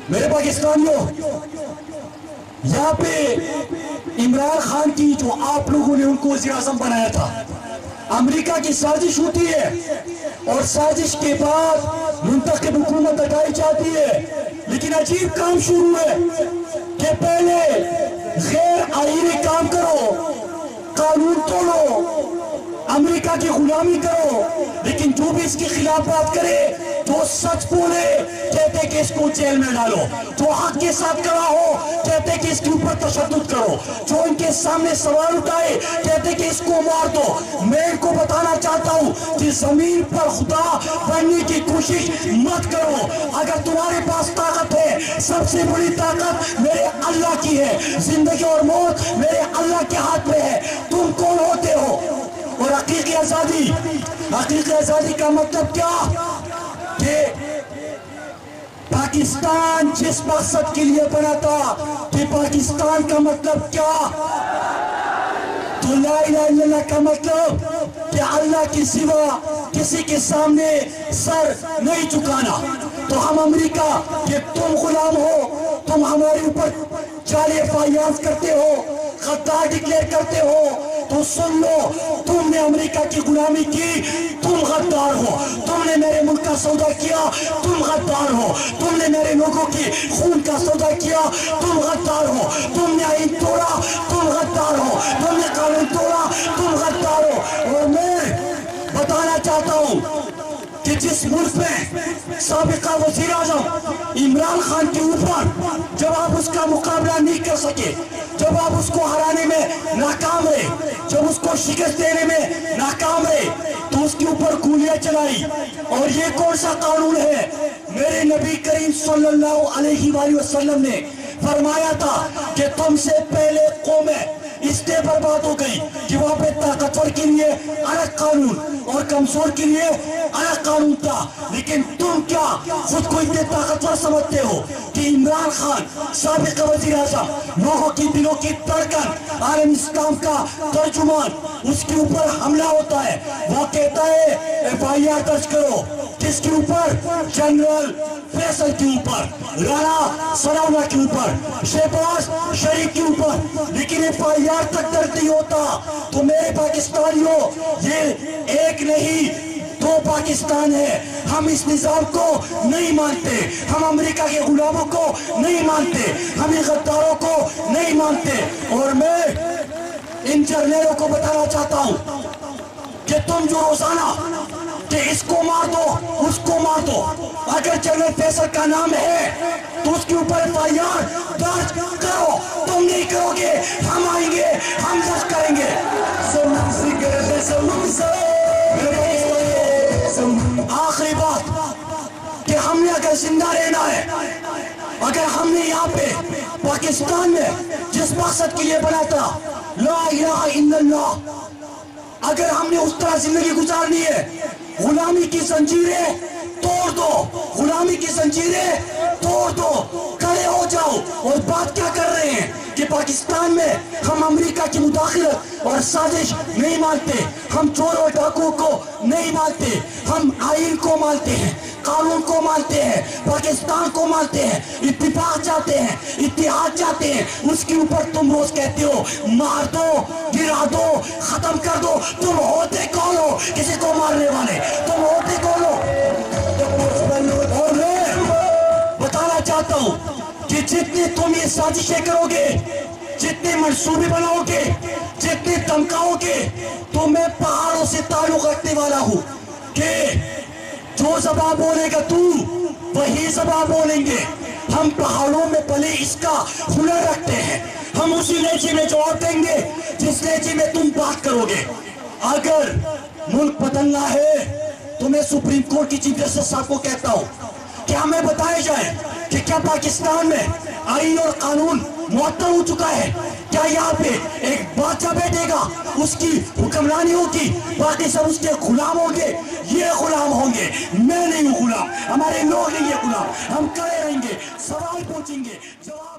میرے پاکستانیوں، یہاں پہ عمران خان کی جو آپ لوگوں نے ان کو وزیر اعظم بنایا تھا، امریکہ کی سازش ہوتی ہے اور سازش کے بعد منتخب حکومت ہٹائی جاتی ہے. لیکن عجیب کام شروع ہے کہ پہلے غیر آئینی کام کرو، قانون توڑو، امریکہ کی غلامی کرو، لیکن جو بھی اس کے خلاف بات کرے، جو سچ بولے، کہتے کہ اس کو جیل میں ڈالو، جو حق کے ساتھ کھڑا ہو کہتے کہ اس کے اوپر تشدد کرو، جو ان کے سامنے سوال اٹھائے کہتے کہ اس کو مار دو. میں ان کو بتانا چاہتا ہوں کہ زمین پر خدا بننے کی کوشش مت کرو. اگر تمہارے پاس طاقت ہے، سب سے بڑی طاقت میرے اللہ کی ہے. زندگی اور موت میرے اللہ کے ہاتھ میں ہے. تم کون ہوتے ہو؟ اور حقیقی آزادی کا مطلب کیا؟ کہ پاکستان جس مقصد کے لیے بنا تھا، کہ پاکستان کا مطلب کیا؟ تو لا الہ الا اللہ کا مطلب کہ اللہ کی سوا کسی کے سامنے سر نہیں جھکانا. تو ہم امریکہ کہ تم غلام ہو، تم ہمارے اوپر جعلی FIRs کرتے ہو، غدار ڈکلیئر کرتے ہو، تو سن لو، تم نے امریکہ کی غلامی کی، تم غدار ہو. تم نے میرے ملک کا سودا کیا، تم غدار ہو. تم نے میرے لوگوں کی خون کا سودا کیا، تم غدار ہو. تم نے آئین توڑا، تم غدار ہو. تم نے قانون توڑا، تم غدار ہو. اور میں بتانا چاہتا ہوں کہ جس ملک میں سابقہ وزیر اعظم عمران خان کے اوپر جب آپ اس کا مقابلہ نہیں کر سکے، جب آپ اس کو ہرانے میں ناکام رہے، جب اس کو شکست دینے میں ناکام رہے، تو اس کے اوپر گولیاں چلائی. اور یہ کون سا قانون ہے؟ میرے نبی کریم صلی اللہ علیہ وآلہ وسلم نے فرمایا تھا کہ تم سے پہلے قومیں اس لیے برباد ہو گئی کہ وہاں پہ طاقتور کے لیے الگ قانون اور کمزور کے لیے الگ قانون تھا. لیکن تم کیا خود کو اتنے طاقتور سمجھتے ہو کہ عمران خان سابق وزیر اعظم، لوگوں کی دلوں کی دھڑکن، عالم اسلام کا ترجمان، اس کے اوپر حملہ ہوتا ہے، وہ کہتا ہے FIR درج کرو. کس کے اوپر؟ جنرل فیصل کے اوپر، رانا ثناءاللہ کے اوپر، شہباز شریف کے اوپر. لیکن FIR تک درج نہیں ہوتا. تو میرے پاکستانیوں، یہ ایک نہیں دو پاکستان ہے. ہم اس نظام کو نہیں مانتے، ہم امریکہ کے غلاموں کو نہیں مانتے، ہم غداروں کو نہیں مانتے. اور میں ان جرنیلوں کو بتانا چاہتا ہوں کہ تم جو روزانہ کہ اس کو مار دو، اس کو مار دو، اگر جنرل فیصل کا نام ہے تو اس کے اوپر FIR درج کرو. تم نہیں کرو گے، ہم آئیں گے، ہم درج کریں گے. آخری بات کہ ہم نے اگر زندہ رہنا ہے، اگر ہم نے یہاں پہ پاکستان میں جس مقصد کے لیے بنا تھا، لا الہ الا اللہ، اگر ہم نے اس طرح زندگی گزارنی ہے، غلامی کی زنجیریں توڑ دو، غلامی کی زنجیریں توڑ دو، کھڑے ہو جاؤ. اور بات کیا کر رہے ہیں کہ پاکستان میں ہم امریکہ کی مداخلت اور سازش نہیں مانتے، ہم چور اور ڈاکو کو نہیں مانتے، ہم آئین کو مانتے ہیں، قانون کو مانتے ہیں، پاکستان کو مانتے ہیں، اتفاق چاہتے ہیں، اتحاد چاہتے ہیں. اس کے اوپر تم روز کہتے ہو مار دو، گرا دو، ختم کر دو. تم ہوتے کون ہو کسی کو مارنے والے؟ تم ہوتے کون ہو؟ اور میں بتانا چاہتا ہوں کہ جتنے تم یہ سازشیں کرو گے، جتنے منصوبے بناؤ گے، جتنے دھمکاؤ گے، تو میں پہاڑوں سے تعلق رکھنے والا ہوں کہ جو زبان بولے گا تو وہی زبان بولیں گے. ہم پہاڑوں میں پلے اس کا ہنر رکھتے ہیں، ہم اسی لہجے میں جواب دیں گے جس لہجے میں تم بات کرو گے. اگر ملک بدلنا ہے تو میں سپریم کورٹ کی چیف جسٹس صاحب کو کہتا ہوں کہ ہمیں بتایا جائے کہ کیا پاکستان میں آئین اور قانون معطل ہو چکا ہے؟ کیا یہاں پہ ایک بادشاہ بیٹھے گا، اس کی حکمرانی ہوگی، باقی سب اس کے غلام ہوں گے؟ یہ غلام ہوں گے، میں نہیں ہوں غلام، ہمارے لوگ نہیں یہ غلام. ہم کھڑے رہیں گے، سوال پوچھیں گے، جواب